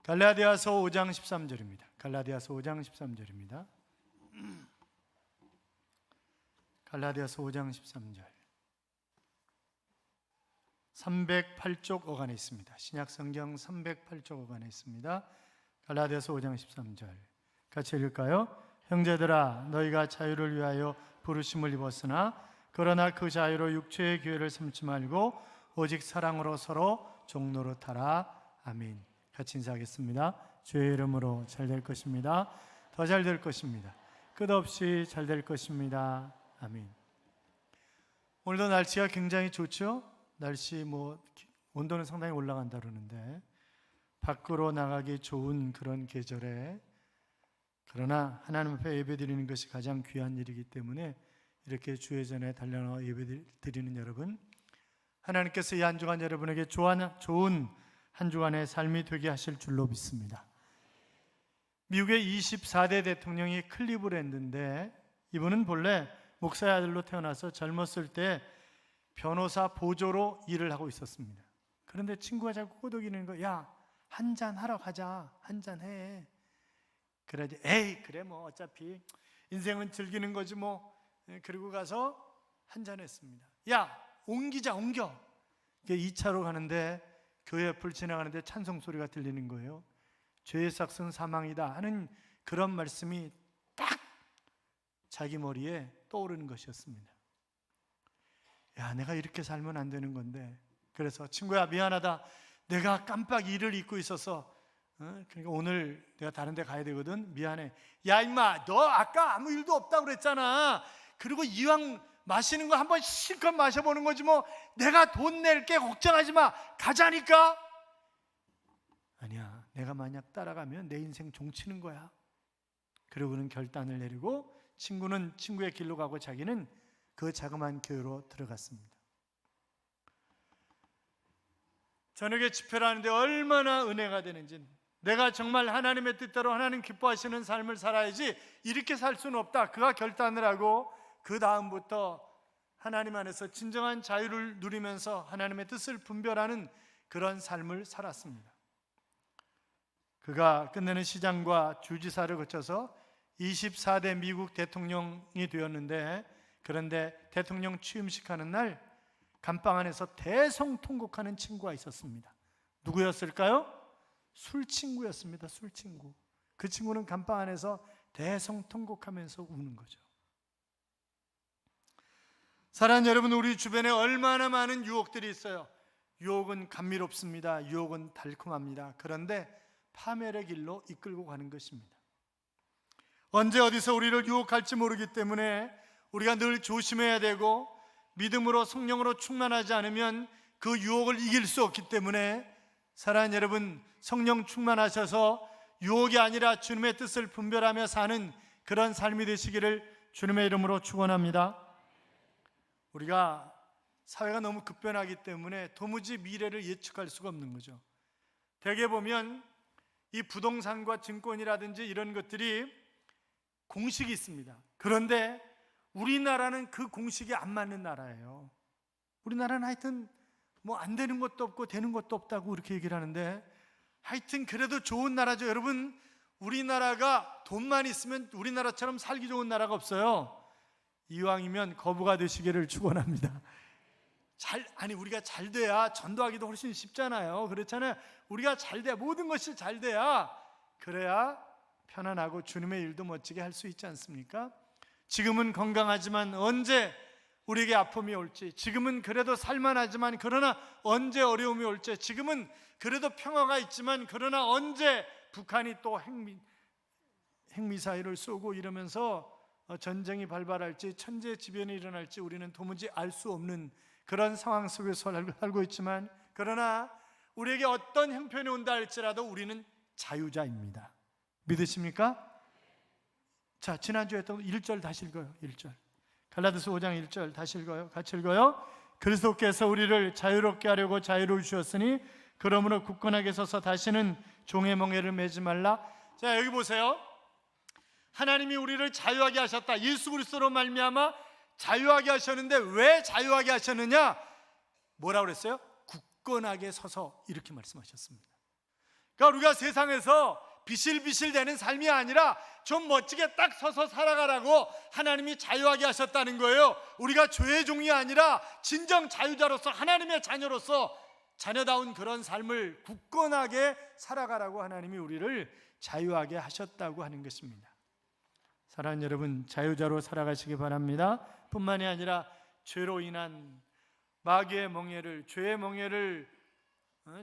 갈라디아서 5장 13절입니다. 갈라디아서 5장 13절입니다. 갈라디아서 5장 13절. 308쪽 어간에 있습니다. 신약 성경 308쪽 어간에 있습니다. 갈라디아서 5장 13절. 같이 읽을까요? 형제들아, 너희가 자유를 위하여 부르심을 입었으나 그러나 그 자유로 육체의 기회를 삼지 말고 오직 사랑으로 서로 종로로 타라. 아멘. 같이 인사하겠습니다. 주의 이름으로 잘 될 것입니다. 더 잘 될 것입니다. 끝없이 잘 될 것입니다. 아멘. 오늘도 날씨가 굉장히 좋죠? 날씨 온도는 상당히 올라간다 그러는데 밖으로 나가기 좋은 그런 계절에, 그러나 하나님 앞에 예배드리는 것이 가장 귀한 일이기 때문에 이렇게 주의 전에 달려나와 예배드리는 여러분, 하나님께서 이 한 주간 여러분에게 좋은 한 주간의 삶이 되게 하실 줄로 믿습니다. 미국의 24대 대통령이 클리브랜드인데, 이분은 본래 목사의 아들로 태어나서 젊었을 때 변호사 보조로 일을 하고 있었습니다. 그런데 친구가 자꾸 꼬드기는 거, 야, 한잔 하러 가자, 한잔 해. 그래야지, 에이 그래 뭐 어차피 인생은 즐기는 거지 뭐. 그리고 가서 한잔 했습니다. 야, 옮기자, 옮겨. 2차로 가는데 교회 옆을 지나가는데 찬송 소리가 들리는 거예요. 죄의 삭은 사망이다 하는 그런 말씀이 딱 자기 머리에 떠오르는 것이었습니다. 야, 내가 이렇게 살면 안 되는 건데. 그래서 친구야, 미안하다, 내가 깜빡 일을 잊고 있어서 그러니까 오늘 내가 다른 데 가야 되거든, 미안해. 야 임마, 너 아까 아무 일도 없다고 그랬잖아. 그리고 이왕 마시는 거 한번 실컷 마셔보는 거지 뭐. 내가 돈 낼게, 걱정하지 마, 가자니까. 아니야, 내가 만약 따라가면 내 인생 종치는 거야. 그러고는 결단을 내리고 친구는 친구의 길로 가고 자기는 그 자그마한 교회로 들어갔습니다. 저녁에 집회를 하는데 얼마나 은혜가 되는지, 내가 정말 하나님의 뜻대로 하나님 기뻐하시는 삶을 살아야지 이렇게 살 수는 없다. 그가 결단을 하고 그 다음부터 하나님 안에서 진정한 자유를 누리면서 하나님의 뜻을 분별하는 그런 삶을 살았습니다. 그가 끝내는 시장과 주지사를 거쳐서 24대 미국 대통령이 되었는데, 그런데 대통령 취임식 하는 날 감방 안에서 대성통곡하는 친구가 있었습니다. 누구였을까요? 술 친구였습니다. 술 친구. 그 친구는 감방 안에서 대성통곡하면서 우는 거죠. 사랑하는 여러분, 우리 주변에 얼마나 많은 유혹들이 있어요. 유혹은 감미롭습니다. 유혹은 달콤합니다. 그런데 파멸의 길로 이끌고 가는 것입니다. 언제 어디서 우리를 유혹할지 모르기 때문에 우리가 늘 조심해야 되고, 믿음으로 성령으로 충만하지 않으면 그 유혹을 이길 수 없기 때문에, 사랑하는 여러분, 성령 충만하셔서 유혹이 아니라 주님의 뜻을 분별하며 사는 그런 삶이 되시기를 주님의 이름으로 축원합니다. 우리가 사회가 너무 급변하기 때문에 도무지 미래를 예측할 수가 없는 거죠. 대개 보면 이 부동산과 증권이라든지 이런 것들이 공식이 있습니다. 그런데 우리나라는 그 공식이 안 맞는 나라예요. 우리나라는 하여튼 안 되는 것도 없고 되는 것도 없다고 이렇게 얘기를 하는데, 하여튼 그래도 좋은 나라죠. 여러분, 우리나라가 돈만 있으면 우리나라처럼 살기 좋은 나라가 없어요. 이왕이면 거부가 되시기를 축원합니다. 우리가 잘 돼야 전도하기도 훨씬 쉽잖아요. 그렇잖아요. 우리가 잘 돼야, 모든 것이 잘 돼야, 그래야 편안하고 주님의 일도 멋지게 할 수 있지 않습니까? 지금은 건강하지만 언제 우리에게 아픔이 올지, 지금은 그래도 살만하지만 그러나 언제 어려움이 올지, 지금은 그래도 평화가 있지만 그러나 언제 북한이 또 핵미사일을 쏘고 이러면서 전쟁이 발발할지, 천재지변이 일어날지 우리는 도무지 알 수 없는 그런 상황 속에서 살고 있지만, 그러나 우리에게 어떤 형편이 온다 할지라도 우리는 자유자입니다. 믿으십니까? 자, 지난주에 했던 1절 다시 읽어요. 1절. 갈라디아서 5장 1절 다시 읽어요. 같이 읽어요. 그리스도께서 우리를 자유롭게 하려고 자유를 주셨으니 그러므로 굳건하게 서서 다시는 종의 멍에를 매지 말라. 자, 여기 보세요. 하나님이 우리를 자유하게 하셨다. 예수 그리스도로 말미암아 자유하게 하셨는데, 왜 자유하게 하셨느냐? 뭐라고 그랬어요? 굳건하게 서서, 이렇게 말씀하셨습니다. 그러니까 우리가 세상에서 비실비실대는 삶이 아니라 좀 멋지게 딱 서서 살아가라고 하나님이 자유하게 하셨다는 거예요. 우리가 죄의 종이 아니라 진정 자유자로서 하나님의 자녀로서 자녀다운 그런 삶을 굳건하게 살아가라고 하나님이 우리를 자유하게 하셨다고 하는 것입니다. 사랑하는 여러분, 자유자로 살아가시기 바랍니다. 뿐만이 아니라 죄로 인한 마귀의 멍에를, 죄의 멍에를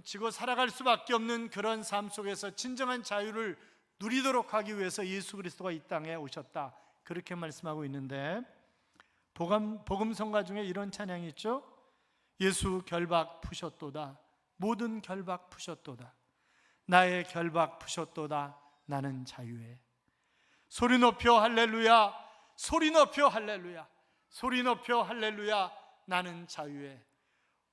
지고 살아갈 수밖에 없는 그런 삶 속에서 진정한 자유를 누리도록 하기 위해서 예수 그리스도가 이 땅에 오셨다, 그렇게 말씀하고 있는데, 복음성가 중에 이런 찬양이 있죠. 예수 결박 푸셨도다, 모든 결박 푸셨도다, 나의 결박 푸셨도다, 나는 자유해. 소리 높여 할렐루야, 소리 높여 할렐루야, 소리 높여 할렐루야, 나는 자유해.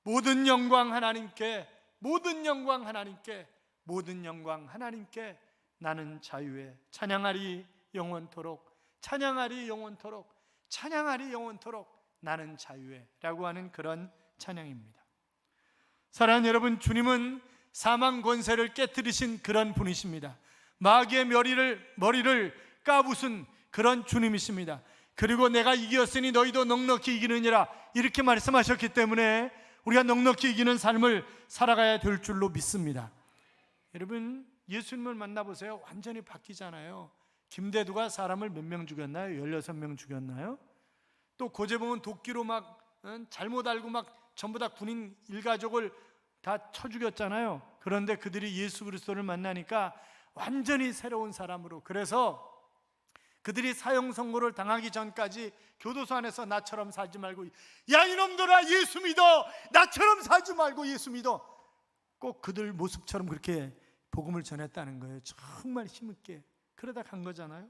모든 영광 하나님께, 모든 영광 하나님께, 모든 영광 하나님께, 나는 자유해. 찬양하리 영원토록, 찬양하리 영원토록, 찬양하리 영원토록, 나는 자유해 라고 하는 그런 찬양입니다. 사랑하는 여러분, 주님은 사망 권세를 깨뜨리신 그런 분이십니다. 마귀의 머리를 까부순 그런 주님이십니다. 그리고 내가 이겼으니 너희도 넉넉히 이기느니라, 이렇게 말씀하셨기 때문에 우리가 넉넉히 이기는 삶을 살아가야 될 줄로 믿습니다. 여러분, 예수님을 만나보세요. 완전히 바뀌잖아요. 김대두가 사람을 몇 명 죽였나요? 16명 죽였나요? 또 고재봉은 도끼로 막 잘못 알고 막 전부 다 군인 일가족을 다 쳐 죽였잖아요. 그런데 그들이 예수 그리스도를 만나니까 완전히 새로운 사람으로, 그래서 그들이 사형 선고를 당하기 전까지 교도소 안에서 나처럼 살지 말고, 야 이놈들아 예수 믿어, 나처럼 살지 말고 예수 믿어, 꼭 그들 모습처럼 그렇게 복음을 전했다는 거예요. 정말 힘있게. 그러다 간 거잖아요.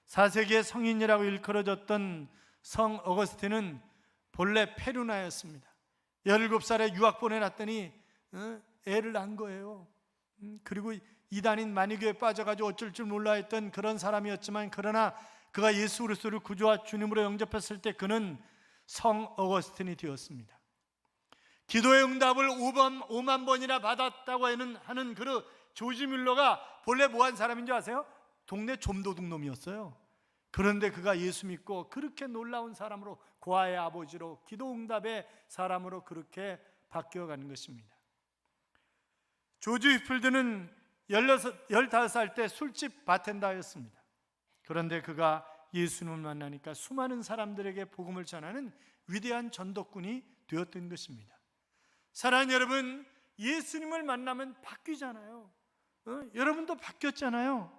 4세기의 성인이라고 일컬어졌던 성 어거스틴은 본래 페루나였습니다. 17살에 유학 보내놨더니 애를 낳은 거예요. 그리고 이단인 마니교에 빠져가지고 어쩔 줄 몰라 했던 그런 사람이었지만, 그러나 그가 예수 그리스도를 구주와 주님으로 영접했을 때 그는 성 어거스틴이 되었습니다. 기도의 응답을 5만 번이나 받았다고 하는 그 조지 뮬러가 본래 뭐한 사람인지 아세요? 동네 좀도둑 놈이었어요. 그런데 그가 예수 믿고 그렇게 놀라운 사람으로, 고아의 아버지로, 기도 응답의 사람으로 그렇게 바뀌어가는 것입니다. 조지 휘필드는 15살 때 술집 바텐더였습니다. 그런데 그가 예수님을 만나니까 수많은 사람들에게 복음을 전하는 위대한 전도꾼이 되었던 것입니다. 사랑하는 여러분, 예수님을 만나면 바뀌잖아요. 여러분도 바뀌었잖아요.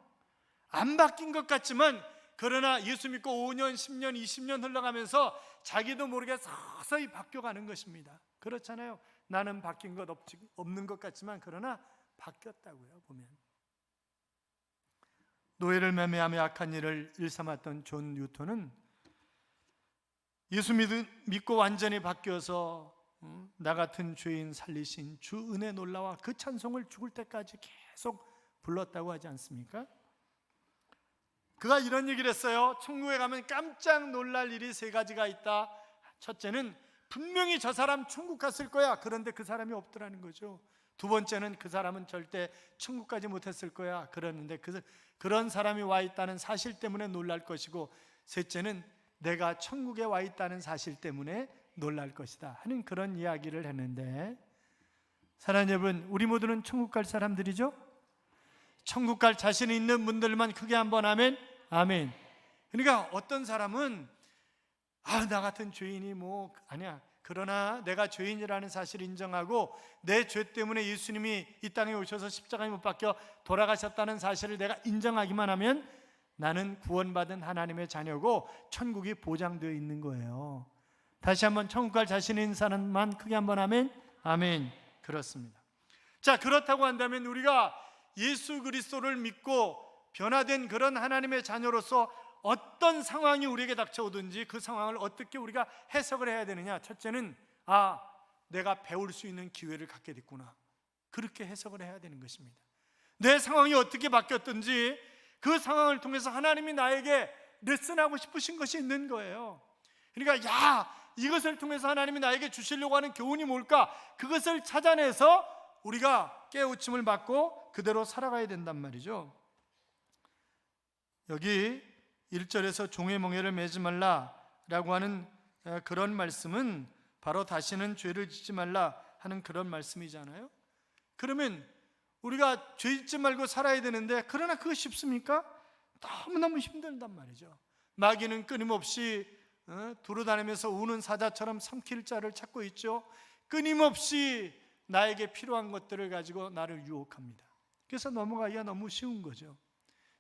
안 바뀐 것 같지만, 그러나 예수 믿고 5년, 10년, 20년 흘러가면서 자기도 모르게 서서히 바뀌어가는 것입니다. 그렇잖아요. 나는 바뀐 것 없는 것 같지만, 그러나 바뀌었다고요. 보면 노예를 매매하며 악한 일을 일삼았던 존 뉴턴은 예수 믿고 완전히 바뀌어서 나 같은 죄인 살리신 주 은혜 놀라와 그 찬송을 죽을 때까지 계속 불렀다고 하지 않습니까? 그가 이런 얘기를 했어요. 천국에 가면 깜짝 놀랄 일이 3가지가 있다. 첫째는 분명히 저 사람 천국 갔을 거야. 그런데 그 사람이 없더라는 거죠. 두 번째는 그 사람은 절대 천국까지 못했을 거야. 그러는데 그런 사람이 와 있다는 사실 때문에 놀랄 것이고, 셋째는 내가 천국에 와 있다는 사실 때문에 놀랄 것이다 하는 그런 이야기를 했는데, 사랑하는 여러분, 우리 모두는 천국 갈 사람들이죠? 천국 갈 자신이 있는 분들만 크게 한번 아멘. 아멘. 그러니까 어떤 사람은 나 같은 죄인이 아니야. 그러나 내가 죄인이라는 사실을 인정하고 내 죄 때문에 예수님이 이 땅에 오셔서 십자가에 못 박혀 돌아가셨다는 사실을 내가 인정하기만 하면 나는 구원받은 하나님의 자녀고 천국이 보장되어 있는 거예요. 다시 한번 천국 갈 자신 있는 사람만 크게 한번 아멘. 아멘. 그렇습니다. 자, 그렇다고 한다면 우리가 예수 그리스도를 믿고 변화된 그런 하나님의 자녀로서 어떤 상황이 우리에게 닥쳐오든지 그 상황을 어떻게 우리가 해석을 해야 되느냐? 첫째는 내가 배울 수 있는 기회를 갖게 됐구나, 그렇게 해석을 해야 되는 것입니다. 내 상황이 어떻게 바뀌었든지 그 상황을 통해서 하나님이 나에게 레슨하고 싶으신 것이 있는 거예요. 그러니까 이것을 통해서 하나님이 나에게 주시려고 하는 교훈이 뭘까? 그것을 찾아내서 우리가 깨우침을 받고 그대로 살아가야 된단 말이죠. 여기 1절에서 종의 멍에를 매지 말라라고 하는 그런 말씀은 바로 다시는 죄를 짓지 말라 하는 그런 말씀이잖아요. 그러면 우리가 죄 짓지 말고 살아야 되는데, 그러나 그거 쉽습니까? 너무너무 힘들단 말이죠. 마귀는 끊임없이 두루다니면서 우는 사자처럼 삼킬 자를 찾고 있죠. 끊임없이 나에게 필요한 것들을 가지고 나를 유혹합니다. 그래서 넘어가기가 너무 쉬운 거죠.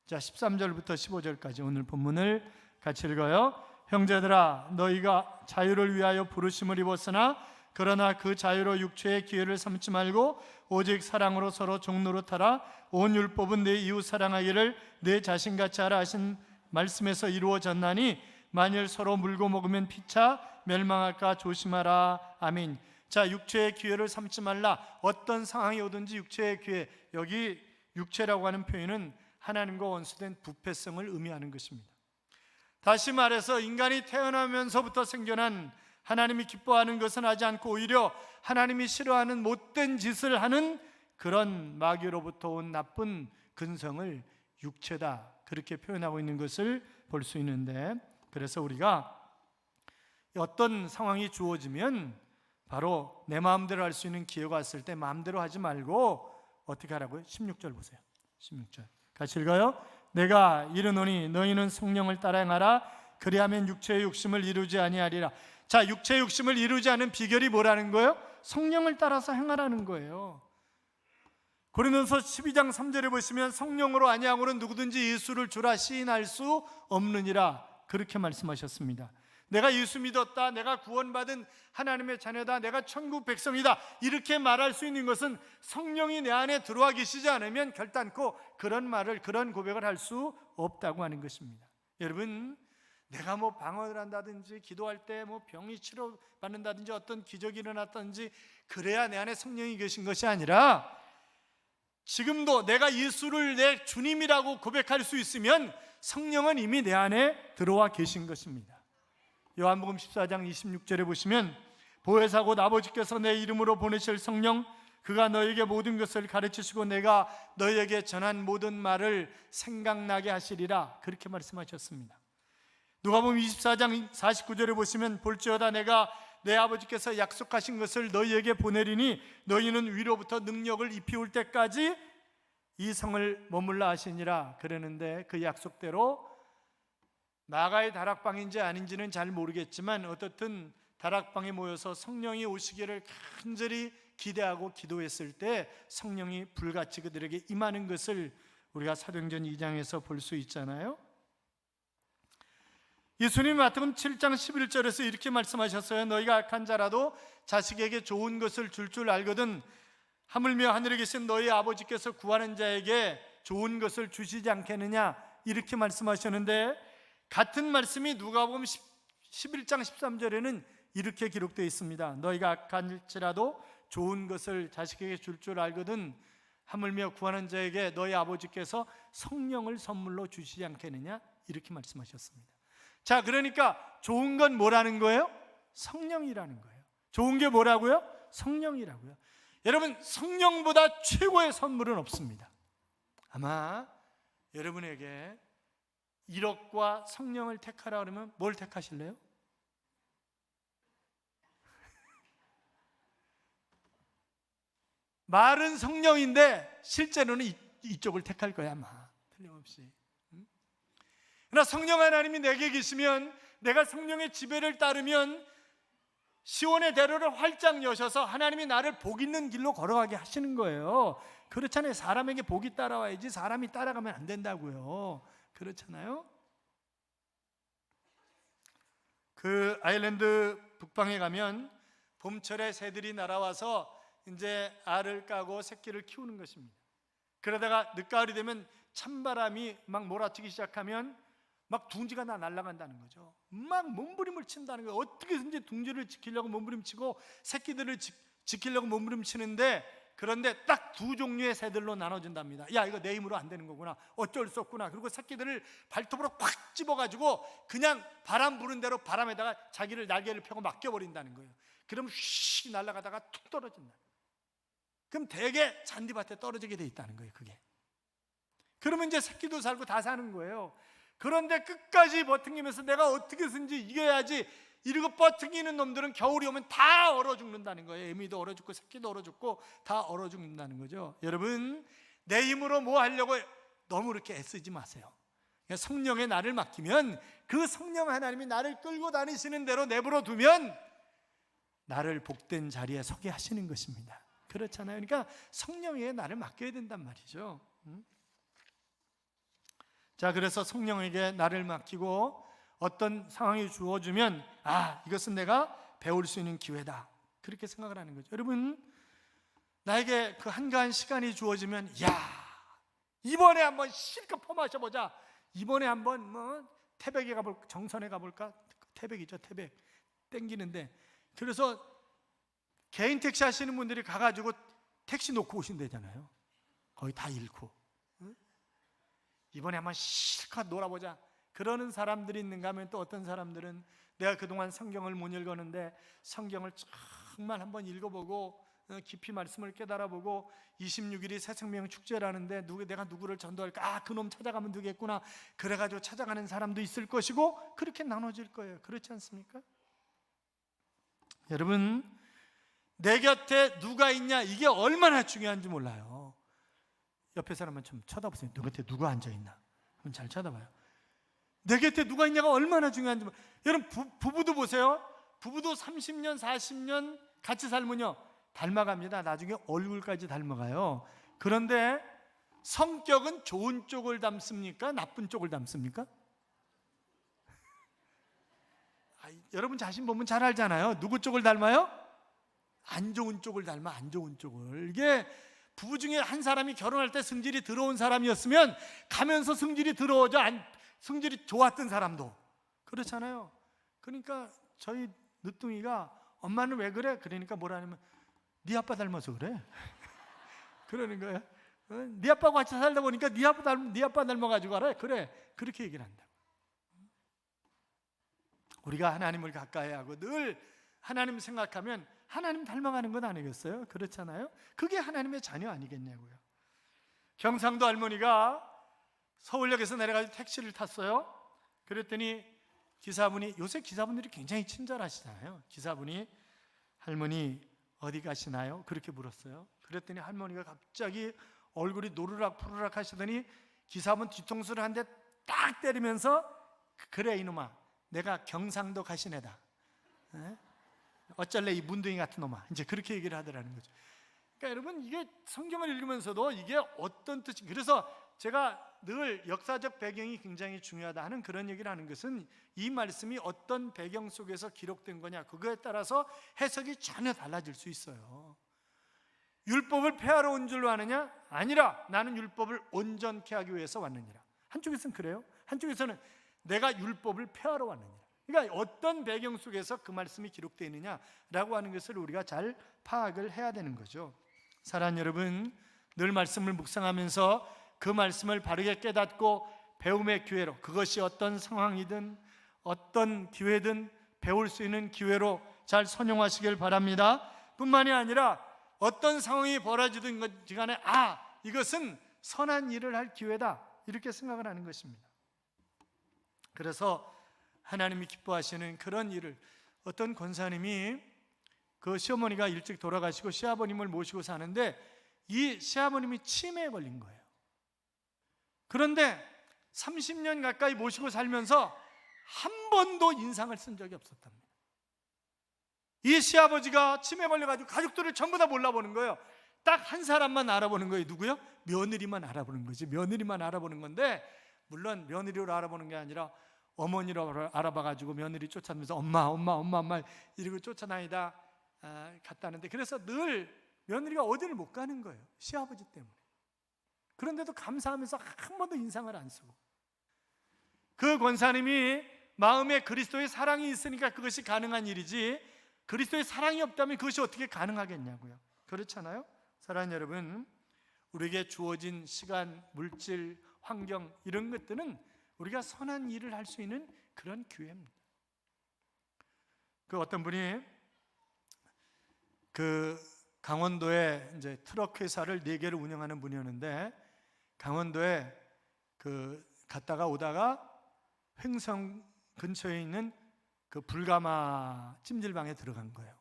자, 13절부터 15절까지 오늘 본문을 같이 읽어요. 형제들아, 너희가 자유를 위하여 부르심을 입었으나 그러나 그 자유로 육체의 기회를 삼지 말고 오직 사랑으로 서로 종노릇하라. 온 율법은 내 이웃 사랑하기를 내 자신같이 하라 하신 말씀에서 이루어졌나니 만일 서로 물고 먹으면 피차 멸망할까 조심하라. 아멘. 자, 육체의 기회를 삼지 말라. 어떤 상황이 오든지 육체의 기회, 여기 육체라고 하는 표현은 하나님과 원수된 부패성을 의미하는 것입니다. 다시 말해서 인간이 태어나면서부터 생겨난, 하나님이 기뻐하는 것은 하지 않고 오히려 하나님이 싫어하는 못된 짓을 하는 그런 마귀로부터 온 나쁜 근성을 육체다, 그렇게 표현하고 있는 것을 볼 수 있는데, 그래서 우리가 어떤 상황이 주어지면 바로 내 마음대로 할 수 있는 기회가 왔을 때 마음대로 하지 말고 어떻게 하라고요? 16절 보세요. 16절 같이 읽어요. 내가 이르노니 너희는 성령을 따라 행하라. 그리하면 육체의 욕심을 이루지 아니하리라. 자, 육체의 욕심을 이루지 않은 비결이 뭐라는 거예요? 성령을 따라서 행하라는 거예요. 고린도서 12장 3절에 보시면 성령으로 아니하고는 누구든지 예수를 주라 시인할 수 없느니라, 그렇게 말씀하셨습니다. 내가 예수 믿었다, 내가 구원받은 하나님의 자녀다, 내가 천국 백성이다, 이렇게 말할 수 있는 것은 성령이 내 안에 들어와 계시지 않으면 결단코 그런 말을, 그런 고백을 할 수 없다고 하는 것입니다. 여러분, 내가 뭐 방언을 한다든지 기도할 때 뭐 병이 치료받는다든지 어떤 기적이 일어났다든지 그래야 내 안에 성령이 계신 것이 아니라, 지금도 내가 예수를 내 주님이라고 고백할 수 있으면 성령은 이미 내 안에 들어와 계신 것입니다. 요한복음 14장 26절에 보시면 보혜사 곧 아버지께서 내 이름으로 보내실 성령, 그가 너에게 모든 것을 가르치시고 내가 너에게 전한 모든 말을 생각나게 하시리라, 그렇게 말씀하셨습니다. 누가복음 24장 49절에 보시면 볼지어다 내가 내 아버지께서 약속하신 것을 너희에게 보내리니 너희는 위로부터 능력을 입히올 때까지 이 성을 머물라 하시니라 그러는데, 그 약속대로 마가의 다락방인지 아닌지는 잘 모르겠지만 어떻든 다락방에 모여서 성령이 오시기를 간절히 기대하고 기도했을 때 성령이 불같이 그들에게 임하는 것을 우리가 사도행전 2장에서 볼 수 있잖아요. 예수님이 마태복음 7장 11절에서 이렇게 말씀하셨어요. 너희가 악한 자라도 자식에게 좋은 것을 줄 알거든 하물며 하늘에 계신 너희 아버지께서 구하는 자에게 좋은 것을 주시지 않겠느냐, 이렇게 말씀하셨는데, 같은 말씀이 누가복음 11장 13절에는 이렇게 기록되어 있습니다. 너희가 악할지라도 좋은 것을 자식에게 줄 알거든 하물며 구하는 자에게 너희 아버지께서 성령을 선물로 주시지 않겠느냐, 이렇게 말씀하셨습니다. 자, 그러니까 좋은 건 뭐라는 거예요? 성령이라는 거예요. 좋은 게 뭐라고요? 성령이라고요. 여러분, 성령보다 최고의 선물은 없습니다. 아마 여러분에게 1억과 성령을 택하라 그러면 뭘 택하실래요? 말은 성령인데 실제로는 이쪽을 택할 거야, 아마 틀림없이. 그러나 성령 하나님이 내게 계시면, 내가 성령의 지배를 따르면 시온의 대로를 활짝 여셔서 하나님이 나를 복 있는 길로 걸어가게 하시는 거예요. 그렇잖아요. 사람에게 복이 따라와야지 사람이 따라가면 안 된다고요. 그렇잖아요. 그 아일랜드 북방에 가면 봄철에 새들이 날아와서 이제 알을 까고 새끼를 키우는 것입니다. 그러다가 늦가을이 되면 찬바람이 막 몰아치기 시작하면 막 둥지가 다 날아간다는 거죠. 막 몸부림을 친다는 거예요. 어떻게든지 둥지를 지키려고 몸부림치고 새끼들을 지키려고 몸부림치는데, 그런데 딱 두 종류의 새들로 나눠진답니다. 야, 이거 내 힘으로 안 되는 거구나, 어쩔 수 없구나. 그리고 새끼들을 발톱으로 팍 집어가지고 그냥 바람 부는 대로 바람에다가 자기를 날개를 펴고 맡겨버린다는 거예요. 그럼 휘 날아가다가 툭 떨어진다. 그럼 대개 잔디밭에 떨어지게 돼 있다는 거예요. 그게. 그러면 이제 새끼도 살고 다 사는 거예요. 그런데 끝까지 버팅기면서 내가 어떻게든지 이겨야지 이러고 버팅기는 놈들은 겨울이 오면 다 얼어 죽는다는 거예요. 애미도 얼어 죽고 새끼도 얼어 죽고 다 얼어 죽는다는 거죠. 여러분, 내 힘으로 뭐 하려고 너무 그렇게 애쓰지 마세요. 성령의 나를 맡기면 그 성령 하나님이 나를 끌고 다니시는 대로 내버려 두면 나를 복된 자리에 서게 하시는 것입니다. 그렇잖아요. 그러니까 성령에게 나를 맡겨야 된단 말이죠. 자, 그래서 성령에게 나를 맡기고 어떤 상황이 주어지면 이것은 내가 배울 수 있는 기회다, 그렇게 생각을 하는 거죠. 여러분, 나에게 그 한가한 시간이 주어지면 이번에 한번 실컷 퍼마셔보자. 이번에 한번 태백에 가볼까, 정선에 가볼까. 태백이죠, 태백. 땡기는데, 그래서 개인 택시 하시는 분들이 가가지고 택시 놓고 오신대잖아요. 거의 다 잃고. 이번에 한번 실컷 놀아보자. 그러는 사람들이 있는가 하면, 또 어떤 사람들은 내가 그동안 성경을 못 읽었는데 성경을 정말 한번 읽어보고 깊이 말씀을 깨달아보고 26일이 새생명 축제라는데 내가 누구를 전도할까? 그놈 찾아가면 되겠구나. 그래가지고 찾아가는 사람도 있을 것이고, 그렇게 나눠질 거예요. 그렇지 않습니까? 여러분, 내 곁에 누가 있냐, 이게 얼마나 중요한지 몰라요. 옆에 사람은 좀 쳐다보세요. 너 곁에 누가 앉아있나 한번 잘 쳐다봐요. 내 곁에 누가 있냐가 얼마나 중요한지. 여러분, 부부도 보세요. 부부도 30년 40년 같이 살면요 닮아갑니다. 나중에 얼굴까지 닮아가요. 그런데 성격은 좋은 쪽을 닮습니까? 나쁜 쪽을 닮습니까? 여러분 자신 보면 잘 알잖아요. 누구 쪽을 닮아요? 안 좋은 쪽을 닮아. 안 좋은 쪽을. 이게 부부 중에 한 사람이 결혼할 때 성질이 들어온 사람이었으면 가면서 성질이 들어오죠. 성질이 좋았던 사람도. 그렇잖아요. 그러니까 저희 늦둥이가 엄마는 왜 그래? 그러니까 뭐라 하냐면 네 아빠 닮아서 그래. 그러는 거예요. 네 아빠하고 같이 살다 보니까 네 아빠 닮아가지고 알아. 그래. 그렇게 얘기를 한다. 우리가 하나님을 가까이 하고 늘 하나님 생각하면 하나님 닮아가는 건 아니겠어요? 그렇잖아요. 그게 하나님의 자녀 아니겠냐고요. 경상도 할머니가 서울역에서 내려가지고 택시를 탔어요. 그랬더니 기사분이, 요새 기사분들이 굉장히 친절하시잖아요. 기사분이 할머니 어디 가시나요? 그렇게 물었어요. 그랬더니 할머니가 갑자기 얼굴이 노르락 푸르락 하시더니 기사분 뒤통수를 한 대 딱 때리면서 그래 이놈아, 내가 경상도 가신 애다. 어쩔래 이 문둥이 같은 놈아. 이제 그렇게 얘기를 하더라는 거죠. 그러니까 여러분, 이게 성경을 읽으면서도 이게 어떤 뜻이, 그래서 제가 늘 역사적 배경이 굉장히 중요하다 하는 그런 얘기를 하는 것은 이 말씀이 어떤 배경 속에서 기록된 거냐, 그거에 따라서 해석이 전혀 달라질 수 있어요. 율법을 폐하러 온 줄로 아느냐? 아니라 나는 율법을 온전케 하기 위해서 왔느니라. 한쪽에서는 그래요. 한쪽에서는 내가 율법을 폐하러 왔느니라. 그러니까 어떤 배경 속에서 그 말씀이 기록되어 있느냐라고 하는 것을 우리가 잘 파악을 해야 되는 거죠. 사랑하는 여러분, 늘 말씀을 묵상하면서 그 말씀을 바르게 깨닫고 배움의 기회로, 그것이 어떤 상황이든 어떤 기회든 배울 수 있는 기회로 잘 선용하시길 바랍니다. 뿐만이 아니라 어떤 상황이 벌어지든 간에 이것은 선한 일을 할 기회다, 이렇게 생각을 하는 것입니다. 그래서 하나님이 기뻐하시는 그런 일을, 어떤 권사님이 그 시어머니가 일찍 돌아가시고 시아버님을 모시고 사는데 이 시아버님이 치매에 걸린 거예요. 그런데 30년 가까이 모시고 살면서 한 번도 인상을 쓴 적이 없었답니다. 이 시아버지가 치매 걸려가지고 가족들을 전부 다 몰라보는 거예요. 딱 한 사람만 알아보는 거예요. 누구요? 며느리만 알아보는 거지. 며느리만 알아보는 건데, 물론 며느리로 알아보는 게 아니라 어머니로 알아봐가지고 며느리 쫓아다니면서 엄마 이러고 쫓아다니다 갔다는데, 그래서 늘 며느리가 어디를 못 가는 거예요. 시아버지 때문에. 그런데도 감사하면서 한 번도 인상을 안 쓰고, 그 권사님이 마음에 그리스도의 사랑이 있으니까 그것이 가능한 일이지, 그리스도의 사랑이 없다면 그것이 어떻게 가능하겠냐고요. 그렇잖아요. 사랑하는 여러분, 우리에게 주어진 시간, 물질, 환경, 이런 것들은 우리가 선한 일을 할 수 있는 그런 기회입니다. 그 어떤 분이 그 강원도에 이제 트럭 회사를 4개를 운영하는 분이었는데, 강원도에 갔다가 오다가 횡성 근처에 있는 그 불가마 찜질방에 들어간 거예요.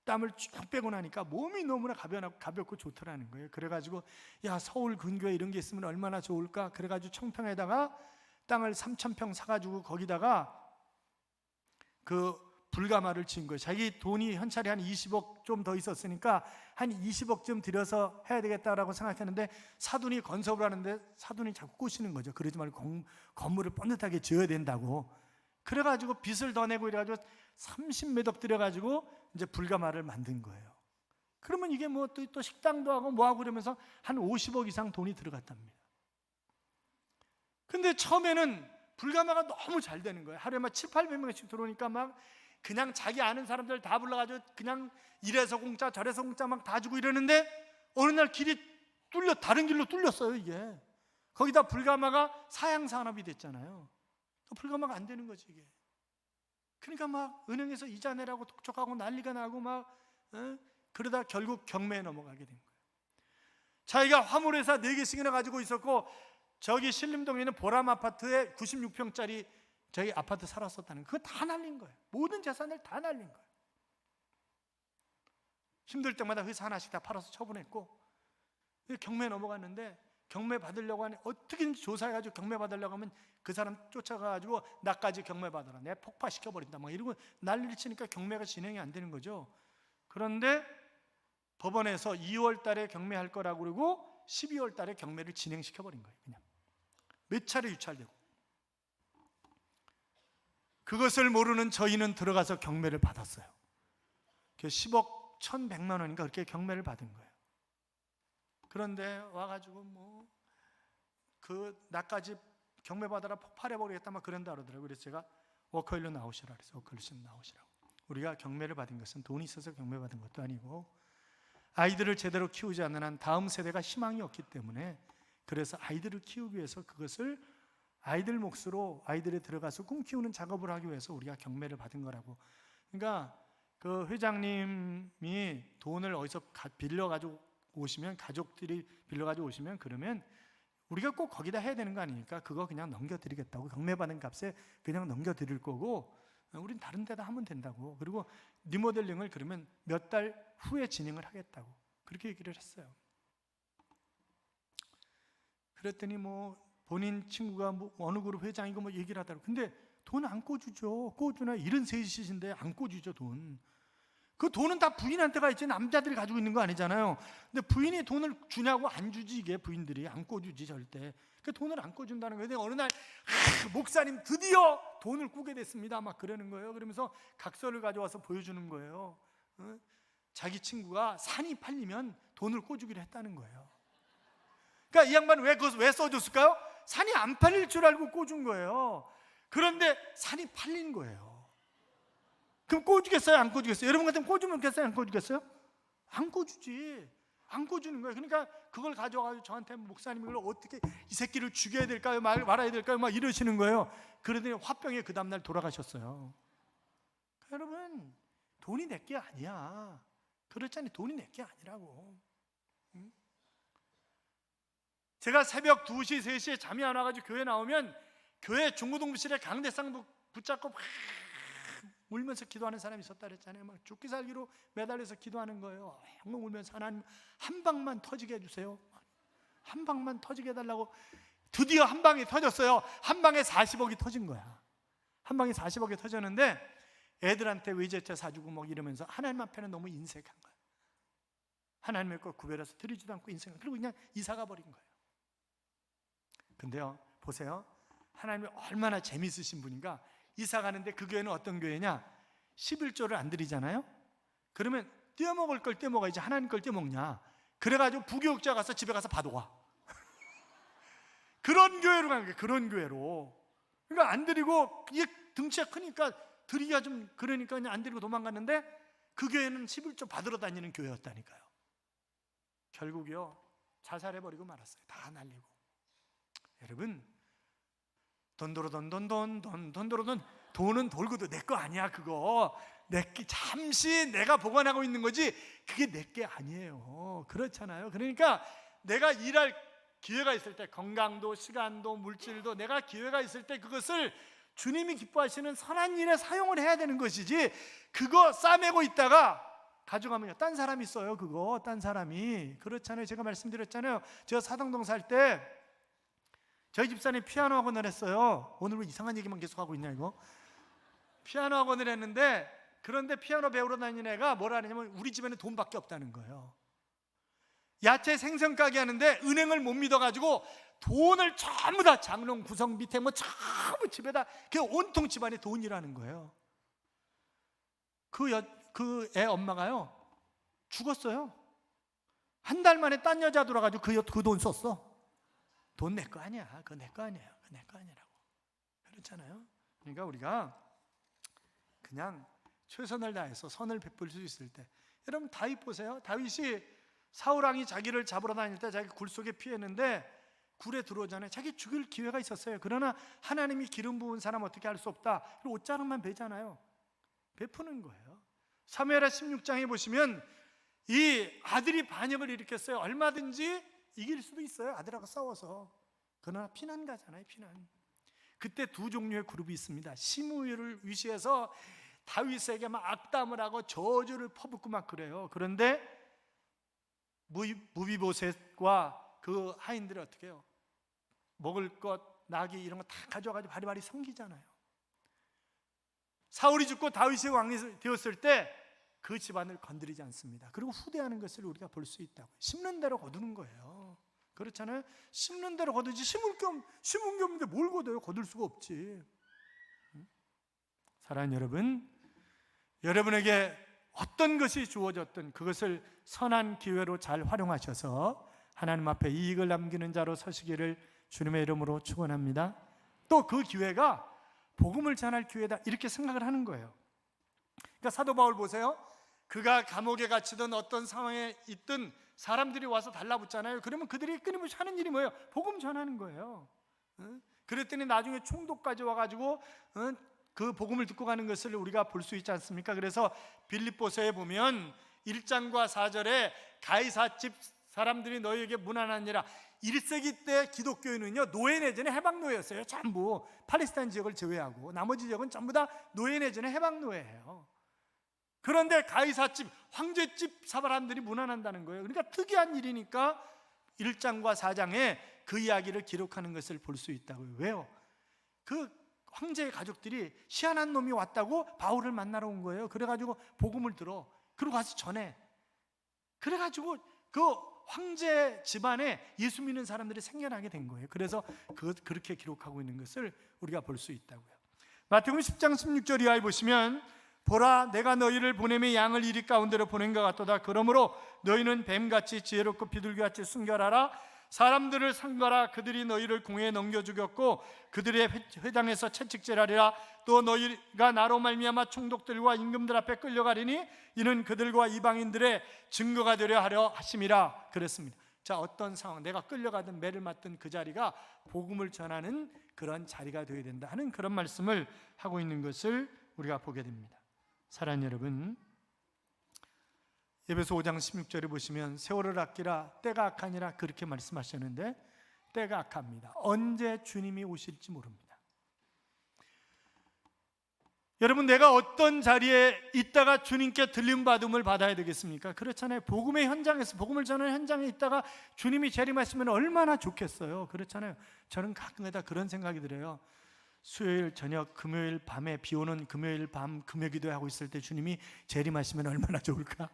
땀을 쭉 빼고 나니까 몸이 너무나 가볍고 좋더라는 거예요. 그래가지고 야, 서울 근교에 이런 게 있으면 얼마나 좋을까. 그래가지고 청평에다가 땅을 3,000평 사가지고 거기다가 그 불가마를 지은 거예요. 자기 돈이 현찰이 한 20억 좀 더 있었으니까 한 20억쯤 들여서 해야 되겠다라고 생각했는데, 사돈이 건설을 하는데 사돈이 자꾸 꼬시는 거죠. 그러지 말고 건물을 뻔듯하게 지어야 된다고. 그래가지고 빚을 더 내고 이래가지고 30몇 억 들여가지고 이제 불가마를 만든 거예요. 그러면 이게 뭐 또 식당도 하고 뭐하고 그러면서 한 50억 이상 돈이 들어갔답니다. 근데 처음에는 불가마가 너무 잘 되는 거예요. 하루에 막 700~800명씩 들어오니까 막 그냥 자기 아는 사람들 다 불러가지고 그냥 이래서 공짜 저래서 공짜 막 다 주고 이러는데, 어느 날 길이 다른 길로 뚫렸어요. 이게 거기다 불가마가 사양산업이 됐잖아요. 불가마가 안 되는 거지 이게. 그러니까 막 은행에서 이자 내라고 독촉하고 난리가 나고 막 그러다 결국 경매에 넘어가게 된 거예요. 자기가 화물회사 4개씩이나 가지고 있었고, 저기 신림동에 있는 보람 아파트에 96평짜리 저희 아파트 살았었다는 거, 그거 다 날린 거예요. 모든 재산을 다 날린 거예요. 힘들 때마다 회사 하나씩 다 팔아서 처분했고, 경매에 넘어갔는데, 경매 받으려고 하니 어떻게든지 조사해가지고 경매 받으려고 하면 그 사람 쫓아가가지고 나까지 경매 받아라, 내 폭파시켜버린다 막 이러고 난리를 치니까 경매가 진행이 안 되는 거죠. 그런데 법원에서 2월 달에 경매할 거라고 그러고 12월 달에 경매를 진행시켜버린 거예요. 그냥 몇 차례 유찰되고. 그것을 모르는 저희는 들어가서 경매를 받았어요. 10억 1,100만 원인가 그렇게 경매를 받은 거예요. 그런데 와가지고 나까지 경매 받아라 폭발해버리겠다 막 그런다 그러더라고요. 그래서 제가 워커힐로 나오시라 그래서 워커힐로 나오시라고. 우리가 경매를 받은 것은 돈이 있어서 경매 받은 것도 아니고, 아이들을 제대로 키우지 않는 한 다음 세대가 희망이 없기 때문에, 그래서 아이들을 키우기 위해서 그것을 아이들 몫으로 아이들에 들어가서 꿈 키우는 작업을 하기 위해서 우리가 경매를 받은 거라고. 그러니까 그 회장님이 돈을 어디서 빌려가지고 오시면, 가족들이 빌려가지고 오시면, 그러면 우리가 꼭 거기다 해야 되는 거 아니니까 그거 그냥 넘겨드리겠다고. 경매받은 값에 그냥 넘겨드릴 거고, 우린 다른 데다 하면 된다고. 그리고 리모델링을 그러면 몇 달 후에 진행을 하겠다고 그렇게 얘기를 했어요. 그랬더니 본인 친구가 어느 그룹 회장이고 얘기를 하더라고. 근데 돈 안 꿔주죠. 꿔주나, 73인데 안 꿔주죠. 그 돈은 다 부인한테 가 있지 남자들이 가지고 있는 거 아니잖아요. 근데 부인이 돈을 주냐고, 안 주지. 이게 부인들이 안 꿔주지 절대. 그 돈을 안 꿔준다는 거예요. 어느 날 목사님 드디어 돈을 꾸게 됐습니다 막 그러는 거예요. 그러면서 각서를 가져와서 보여주는 거예요. 자기 친구가 산이 팔리면 돈을 꿔주기로 했다는 거예요. 그러니까 이 양반은 그것을 왜 써줬을까요? 산이 안 팔릴 줄 알고 꿔준 거예요. 그런데 산이 팔린 거예요. 그럼 꿔주겠어요? 안 꿔주겠어요? 여러분 같으면 꿔주면 겠어요? 안 꿔주겠어요? 안 꿔주지. 안 꿔주는 거예요. 그러니까 그걸 가져와가지고 저한테 목사님 이걸 어떻게 이 새끼를 죽여야 될까요? 말아야 될까요? 막 이러시는 거예요. 그러더니 화병에 그 다음날 돌아가셨어요. 그러니까 여러분, 돈이 내 게 아니야. 그렇잖아요. 돈이 내 게 아니라고. 제가 새벽 2시, 3시에 잠이 안 와가지고 교회 나오면, 교회 중고등부실에 강대상 붙잡고 막 울면서 기도하는 사람이 있었다 그랬잖아요. 막 죽기 살기로 매달려서 기도하는 거예요. 막 울면서 하나님 한 방만 터지게 해주세요. 한 방만 터지게 해달라고. 드디어 한 방이 터졌어요. 한 방에 40억이 터진 거야. 한 방에 40억이 터졌는데 애들한테 외제차 사주고 막 이러면서 하나님 앞에는 너무 인색한 거야. 하나님의 것 구별해서 드리지도 않고 인색한, 그리고 그냥 이사가 버린 거예요. 근데요, 보세요. 하나님이 얼마나 재밌으신 분인가. 이사 가는데 그 교회는 어떤 교회냐? 11조를 안 드리잖아요. 그러면 떼어먹을 걸 떼어먹어야지 하나님 걸 떼어먹냐. 그래가지고 부교육자 가서 집에 가서 받아와. 그런 교회로 간 거예요. 그런 교회로. 그러니까 안 드리고, 이게 등치가 크니까 드리기가 좀 그러니까 그냥 안 드리고 도망갔는데, 그 교회는 11조 받으러 다니는 교회였다니까요. 결국요 자살해버리고 말았어요. 다 날리고. 여러분, 돈은 돌고도 내 거 아니야. 그거 잠시 내가 보관하고 있는 거지 그게 내게 아니에요. 그렇잖아요. 그러니까 내가 일할 기회가 있을 때, 건강도 시간도 물질도 내가 기회가 있을 때 그것을 주님이 기뻐하시는 선한 일에 사용을 해야 되는 것이지, 그거 싸매고 있다가 가져가면요, 딴 사람이 써요. 그거 딴 사람이. 그렇잖아요. 제가 말씀드렸잖아요. 제가 사당동 살 때 저희 집사람이 피아노 학원을 했어요. 오늘 왜 이상한 얘기만 계속 하고 있냐 이거. 피아노 학원을 했는데, 그런데 피아노 배우러 다니는 애가 뭐라 하냐면 우리 집에는 돈밖에 없다는 거예요. 야채 생선 가게 하는데 은행을 못 믿어가지고 돈을 전부 다 장롱 구석 밑에 뭐 전부 집에다, 그 온통 집안에 돈이라는 거예요. 그 애 엄마가요 죽었어요. 한 달 만에 딴 여자 들어가지고 그 돈 썼어. 돈 내 거 아니야. 그거 내 거 아니에요. 그거 내 거 아니라고. 그렇잖아요. 그러니까 우리가 그냥 최선을 다해서 선을 베풀 수 있을 때, 여러분 다윗 보세요. 다윗이 사울왕이 자기를 잡으러 다닐 때 자기 굴 속에 피했는데 굴에 들어오잖아요. 자기 죽일 기회가 있었어요. 그러나 하나님이 기름 부은 사람 어떻게 할 수 없다. 옷자락만 베잖아요. 베푸는 거예요. 사무엘하 16장에 보시면 이 아들이 반역을 일으켰어요. 얼마든지 이길 수도 있어요. 아들하고 싸워서. 그러나 피난 가잖아요. 피난. 그때 두 종류의 그룹이 있습니다. 시므이를 위시해서 다윗에게 막 악담을 하고 저주를 퍼붓고 막 그래요. 그런데 무비보셋과 그 하인들이 어떻게 해요? 먹을 것, 나귀 이런 거 다 가져와가지고 바리바리 섬기잖아요. 사울이 죽고 다윗이 왕이 되었을 때 그 집안을 건드리지 않습니다. 그리고 후대하는 것을 우리가 볼 수 있다고. 심는 대로 거두는 거예요. 그렇잖아요. 심는 대로 거두지, 심은 게 없는데 뭘 거둬요? 거둘 수가 없지. 사랑하는 여러분, 여러분에게 어떤 것이 주어졌든 그것을 선한 기회로 잘 활용하셔서 하나님 앞에 이익을 남기는 자로 서시기를 주님의 이름으로 축원합니다. 또 그 기회가 복음을 전할 기회다, 이렇게 생각을 하는 거예요. 그러니까 사도 바울 보세요. 그가 감옥에 갇히든 어떤 상황에 있든 사람들이 와서 달라붙잖아요. 그러면 그들이 끊임없이 하는 일이 뭐예요? 복음 전하는 거예요. 그랬더니 나중에 총독까지 와가지고 그 복음을 듣고 가는 것을 우리가 볼 수 있지 않습니까? 그래서 빌립보서에 보면 1장과 4절에 가이사집 사람들이 너희에게 무난하니라. 1세기 때 기독교인은요 노예 내전의 해방 노예였어요. 전부 팔레스타인 지역을 제외하고 나머지 지역은 전부 다 노예 내전의 해방 노예예요. 그런데 가이사집 황제집 사람들이 무난한다는 거예요. 그러니까 특이한 일이니까 1장과 4장에 그 이야기를 기록하는 것을 볼 수 있다고요. 왜요? 그 황제의 가족들이 희한한 놈이 왔다고 바울을 만나러 온 거예요. 그래가지고 복음을 들어. 그리고 가서 전해. 그래가지고 그 황제 집안에 예수 믿는 사람들이 생겨나게 된 거예요. 그래서 그렇게 기록하고 있는 것을 우리가 볼 수 있다고요. 마태복음 10장 16절 이하에 보시면 보라, 내가 너희를 보냄에 양을 이리 가운데로 보낸 것 같도다. 그러므로 너희는 뱀같이 지혜롭고 비둘기같이 순결하라. 사람들을 상거라. 그들이 너희를 공회에 넘겨 죽였고 그들의 회당에서 채찍질하리라. 또 너희가 나로 말미암아 총독들과 임금들 앞에 끌려가리니 이는 그들과 이방인들의 증거가 되려 하려 하심이라. 그랬습니다. 자, 어떤 상황, 내가 끌려가든 매를 맞든 그 자리가 복음을 전하는 그런 자리가 되어야 된다 하는 그런 말씀을 하고 있는 것을 우리가 보게 됩니다. 사랑하는 여러분, 에베소 5장 16절에 보시면 세월을 아끼라, 때가 악하니라, 그렇게 말씀하셨는데 때가 악합니다. 언제 주님이 오실지 모릅니다. 여러분, 내가 어떤 자리에 있다가 주님께 들림받음을 받아야 되겠습니까? 그렇잖아요. 복음의 현장에서, 복음을 전하는 현장에 있다가 주님이 재림하시면 얼마나 좋겠어요. 그렇잖아요. 저는 가끔가다 그런 생각이 들어요. 수요일 저녁, 금요일 밤에 비 오는 금요일 밤 금요기도 하고 있을 때 주님이 재림하시면 얼마나 좋을까?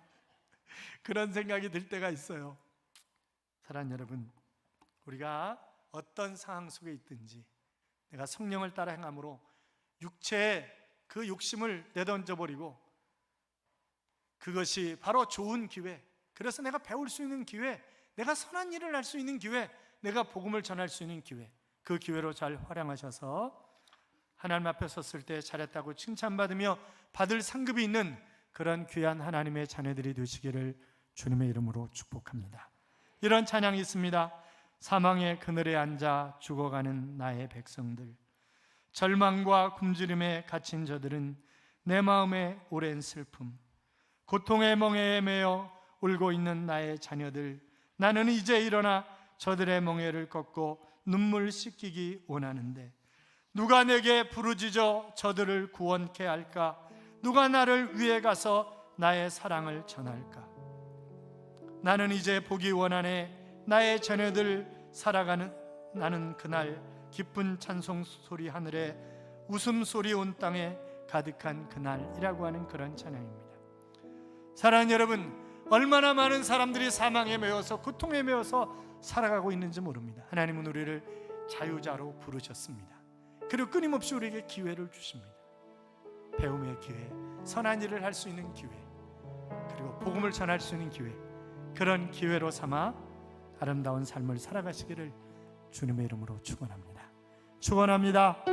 그런 생각이 들 때가 있어요. 사랑하는 여러분, 우리가 어떤 상황 속에 있든지 내가 성령을 따라 행함으로 육체의 그 욕심을 내던져버리고, 그것이 바로 좋은 기회, 그래서 내가 배울 수 있는 기회, 내가 선한 일을 할 수 있는 기회, 내가 복음을 전할 수 있는 기회, 그 기회로 잘 활용하셔서 하나님 앞에 섰을 때 잘했다고 칭찬받으며 받을 상급이 있는 그런 귀한 하나님의 자녀들이 되시기를 주님의 이름으로 축복합니다. 이런 찬양이 있습니다. 사망의 그늘에 앉아 죽어가는 나의 백성들, 절망과 굶주림에 갇힌 저들은 내 마음의 오랜 슬픔, 고통의 멍에에 매여 울고 있는 나의 자녀들, 나는 이제 일어나 저들의 멍에를 꺾고 눈물 씻기기 원하는데 누가 내게 부르짖어 저들을 구원케 할까? 누가 나를 위해 가서 나의 사랑을 전할까? 나는 이제 보기 원하네. 나의 자녀들 살아가는 나는 그날 기쁜 찬송 소리 하늘에 웃음소리 온 땅에 가득한 그날이라고 하는 그런 찬양입니다. 사랑하는 여러분, 얼마나 많은 사람들이 사망에 매여서 고통에 매여서 살아가고 있는지 모릅니다. 하나님은 우리를 자유자로 부르셨습니다. 그리고 끊임없이 우리에게 기회를 주십니다. 배움의 기회, 선한 일을 할 수 있는 기회, 그리고 복음을 전할 수 있는 기회, 그런 기회로 삼아 아름다운 삶을 살아가시기를 주님의 이름으로 축원합니다. 축원합니다.